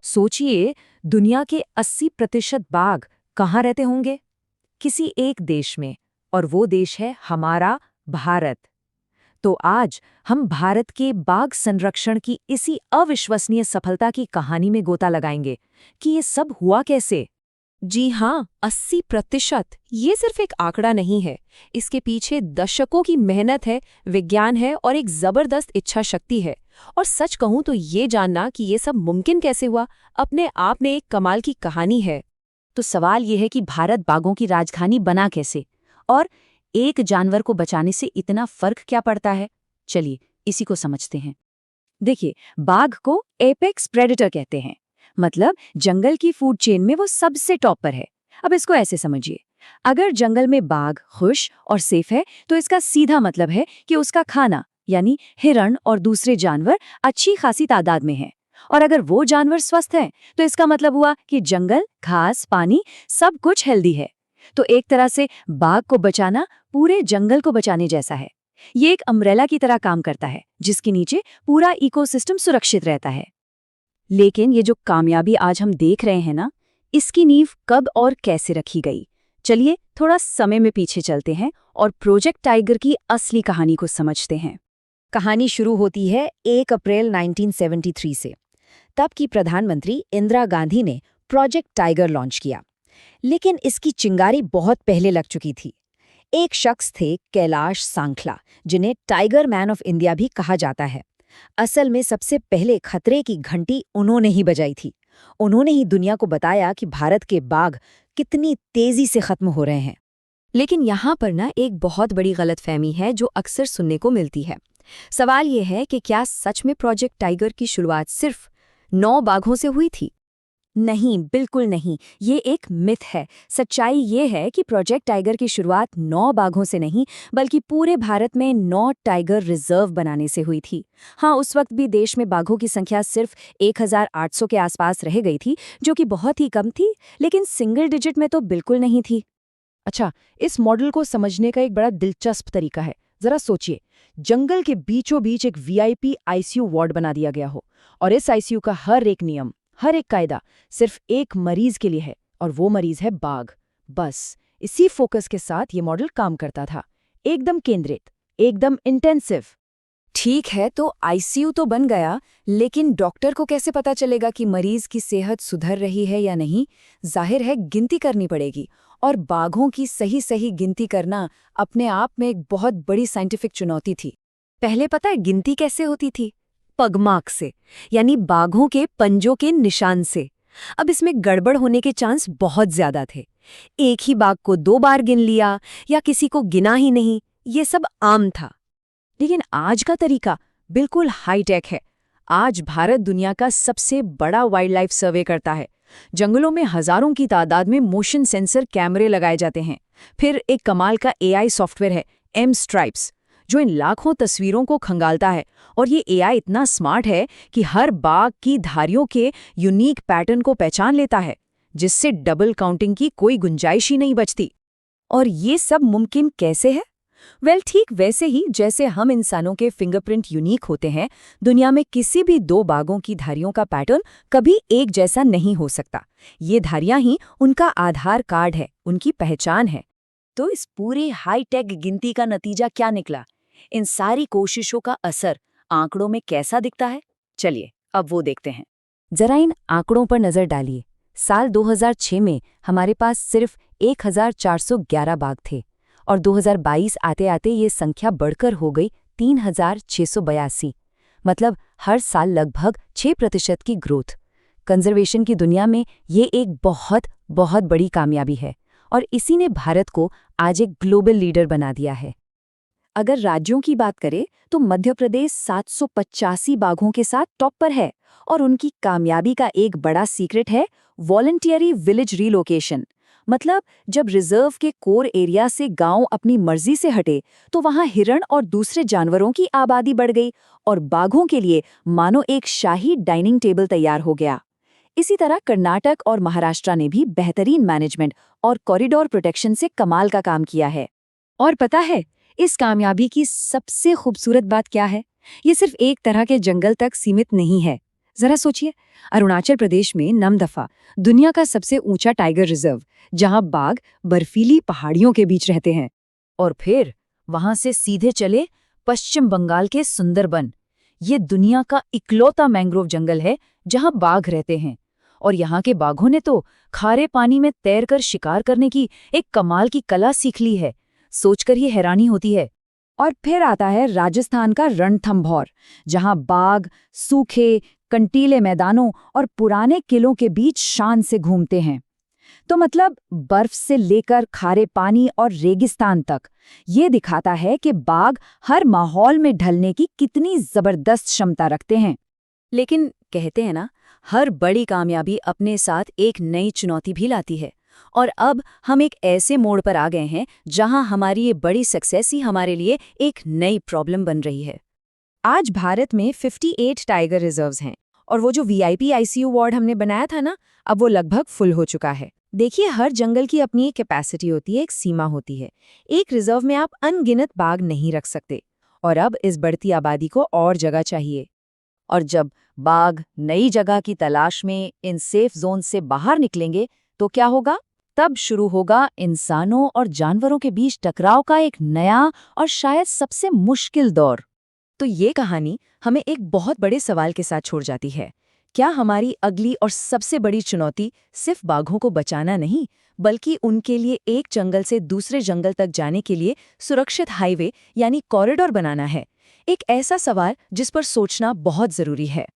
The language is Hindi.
सोचिए, दुनिया के 80% बाघ कहाँ रहते होंगे? किसी एक देश में, और वो देश है हमारा भारत। तो आज हम भारत के बाघ संरक्षण की इसी अविश्वसनीय सफलता की कहानी में गोता लगाएंगे कि ये सब हुआ कैसे। जी हाँ, 80%। ये सिर्फ एक आंकड़ा नहीं है। इसके पीछे दशकों की मेहनत है, विज्ञान है और एक जबरदस्त इच्छा शक्ति है। और सच कहूँ तो ये जानना कि ये सब मुमकिन कैसे हुआ, अपने आप में एक कमाल की कहानी है। तो सवाल ये है कि भारत बाघों की राजधानी बना कैसे, और एक जानवर को बचाने से इतना फर्क क्या पड़ता है। चलिए इसी को समझते हैं। देखिए, बाघ को एपेक्स प्रेडेटर कहते हैं, मतलब जंगल की फूड चेन में वो सबसे टॉप पर है। अब इसको ऐसे समझिए, अगर जंगल में बाघ खुश और सेफ है तो इसका सीधा मतलब है कि उसका खाना यानी हिरण और दूसरे जानवर अच्छी खासी तादाद में हैं। और अगर वो जानवर स्वस्थ हैं तो इसका मतलब हुआ कि जंगल, घास, पानी सब कुछ हेल्दी है। तो एक तरह से बाघ को बचाना पूरे जंगल को बचाने जैसा है। ये एक अम्ब्रेला की तरह काम करता है, जिसके नीचे पूरा इकोसिस्टम सुरक्षित रहता है। लेकिन ये जो कामयाबी आज हम देख रहे हैं ना, इसकी नींव कब और कैसे रखी गई। चलिए थोड़ा समय में पीछे चलते हैं और प्रोजेक्ट टाइगर की असली कहानी को समझते हैं। कहानी शुरू होती है 1 अप्रैल 1973 से। तब की प्रधानमंत्री इंदिरा गांधी ने प्रोजेक्ट टाइगर लॉन्च किया। लेकिन इसकी चिंगारी बहुत पहले लग चुकी थी। एक शख्स थे कैलाश सांखला, जिन्हें टाइगर मैन ऑफ इंडिया भी कहा जाता है। असल में सबसे पहले खतरे की घंटी उन्होंने ही बजाई थी। उन्होंने ही दुनिया को बताया कि भारत के बाघ कितनी तेजी से खत्म हो रहे हैं। लेकिन यहाँ पर ना एक बहुत बड़ी गलतफहमी है जो अक्सर सुनने को मिलती है। सवाल ये है कि क्या सच में प्रोजेक्ट टाइगर की शुरुआत सिर्फ 9 बाघों से हुई थी? नहीं, बिल्कुल नहीं। ये एक मिथ है। सच्चाई ये है कि प्रोजेक्ट टाइगर की शुरुआत 9 बाघों से नहीं, बल्कि पूरे भारत में 9 टाइगर रिजर्व बनाने से हुई थी। हाँ, उस वक्त भी देश में बाघों की संख्या सिर्फ 1800 के आसपास रह गई थी, जो कि बहुत ही कम थी, लेकिन सिंगल डिजिट में तो बिल्कुल नहीं थी। अच्छा, इस मॉडल को समझने का एक बड़ा दिलचस्प तरीका है। जरा सोचिए, जंगल के बीचों बीच एक वीआईपी आईसीयू वार्ड बना दिया गया हो, और इस आईसीयू का हर एक नियम, हर एक कायदा सिर्फ एक मरीज के लिए है, और वो मरीज है बाघ। बस इसी फोकस के साथ ये मॉडल काम करता था। एकदम केंद्रित, एकदम इंटेंसिव। ठीक है, तो आईसीयू तो बन गया, लेकिन डॉक्टर को कैसे पता चलेगा कि मरीज की सेहत सुधर रही है या नहीं? जाहिर है गिनती करनी पड़ेगी, और बाघों की सही सही गिनती करना अपने आप में एक बहुत बड़ी साइंटिफिक चुनौती थी। पहले पता है गिनती कैसे होती थी? पगमार्क से, यानी बाघों के पंजों के निशान से। अब इसमें गड़बड़ होने के चांस बहुत ज्यादा थे। एक ही बाघ को 2 बार गिन लिया या किसी को गिना ही नहीं, ये सब आम था। लेकिन आज का तरीका बिल्कुल हाईटेक है। आज भारत दुनिया का सबसे बड़ा वाइल्ड लाइफ सर्वे करता है। जंगलों में हजारों की तादाद में मोशन सेंसर कैमरे लगाए जाते हैं। फिर एक कमाल का एआई सॉफ्टवेयर है, एम स्ट्राइप्स, जो इन लाखों तस्वीरों को खंगालता है। और ये एआई इतना स्मार्ट है कि हर बाघ की धारियों के यूनिक पैटर्न को पहचान लेता है, जिससे डबल काउंटिंग की कोई गुंजाइश ही नहीं बचती। और ये सब मुमकिन कैसे है? ठीक वैसे ही जैसे हम इंसानों के फिंगरप्रिंट यूनिक होते हैं, दुनिया में किसी भी 2 बाघों की धारियों का पैटर्न कभी एक जैसा नहीं हो सकता। ये धारियां ही उनका आधार कार्ड है, उनकी पहचान है। तो इस पूरी हाईटेक गिनती का नतीजा क्या निकला? इन सारी कोशिशों का असर आंकड़ों में कैसा दिखता है? चलिए अब वो देखते हैं। जरा इन आंकड़ों पर नजर डालिए। साल 2006 में हमारे पास सिर्फ 1411 बाघ थे, और 2022 आते आते ये संख्या बढ़कर हो गई 3682। मतलब हर साल लगभग 6% की ग्रोथ। कंजर्वेशन की दुनिया में ये एक बहुत बहुत बड़ी कामयाबी है, और इसी ने भारत को आज एक ग्लोबल लीडर बना दिया है। अगर राज्यों की बात करें तो मध्य प्रदेश 785 बाघों के साथ टॉप पर है, और उनकी कामयाबी का एक बड़ा सीक्रेट है वॉलंटियरी विलेज रीलोकेशन। मतलब जब रिजर्व के कोर एरिया से गांव अपनी मर्जी से हटे तो वहां हिरण और दूसरे जानवरों की आबादी बढ़ गई, और बाघों के लिए मानो एक शाही डाइनिंग टेबल तैयार हो गया। इसी तरह कर्नाटक और महाराष्ट्र ने भी बेहतरीन मैनेजमेंट और कॉरिडोर प्रोटेक्शन से कमाल का काम किया है। और पता है इस कामयाबी की सबसे खूबसूरत बात क्या है? ये सिर्फ एक तरह के जंगल तक सीमित नहीं है। जरा सोचिए, अरुणाचल प्रदेश में नमदफा, दुनिया का सबसे ऊंचा टाइगर रिजर्व, जहां बाघ बर्फीली पहाड़ियों के बीच रहते हैं। और फिर वहां से सीधे चले पश्चिम बंगाल के सुंदरबन। ये दुनिया का इकलौता मैंग्रोव जंगल है जहां बाघ रहते हैं। और यहाँ के बाघों ने तो खारे पानी में तैरकर शिकार करने की एक कमाल की कला सीख ली है। सोचकर ही हैरानी होती है। और फिर आता है राजस्थान का रणथंभौर, जहां बाघ सूखे, कंटीले मैदानों और पुराने किलों के बीच शान से घूमते हैं। तो मतलब बर्फ से लेकर खारे पानी और रेगिस्तान तक, ये दिखाता है कि बाघ हर माहौल में ढलने की कितनी जबरदस्त क्षमता रखते हैं। लेकिन कहते हैं ना, हर बड़ी कामयाबी अपने साथ एक नई चुनौती भी लाती है। और अब हम एक ऐसे मोड़ पर आ गए हैं जहां हमारी ये बड़ी सक्सेस ही हमारे लिए एक नई प्रॉब्लम बन रही है। आज भारत में 58 टाइगर रिजर्व्स हैं, और वो जो वीआईपी आईसीयू वार्ड हमने बनाया था ना, अब वो लगभग फुल हो चुका है। देखिए, हर जंगल की अपनी एक कैपेसिटी होती है, एक सीमा होती है। एक रिजर्व में आप अनगिनत बाघ नहीं रख सकते, और अब इस बढ़ती आबादी को और जगह चाहिए। और जब बाघ नई जगह की तलाश में इन सेफ जोन से बाहर निकलेंगे तो क्या होगा? तब शुरू होगा इंसानों और जानवरों के बीच टकराव का एक नया और शायद सबसे मुश्किल दौर। तो ये कहानी हमें एक बहुत बड़े सवाल के साथ छोड़ जाती है। क्या हमारी अगली और सबसे बड़ी चुनौती सिर्फ बाघों को बचाना नहीं, बल्कि उनके लिए एक जंगल से दूसरे जंगल तक जाने के लिए सुरक्षित हाईवे यानी कॉरिडोर बनाना है? एक ऐसा सवाल जिस पर सोचना बहुत जरूरी है।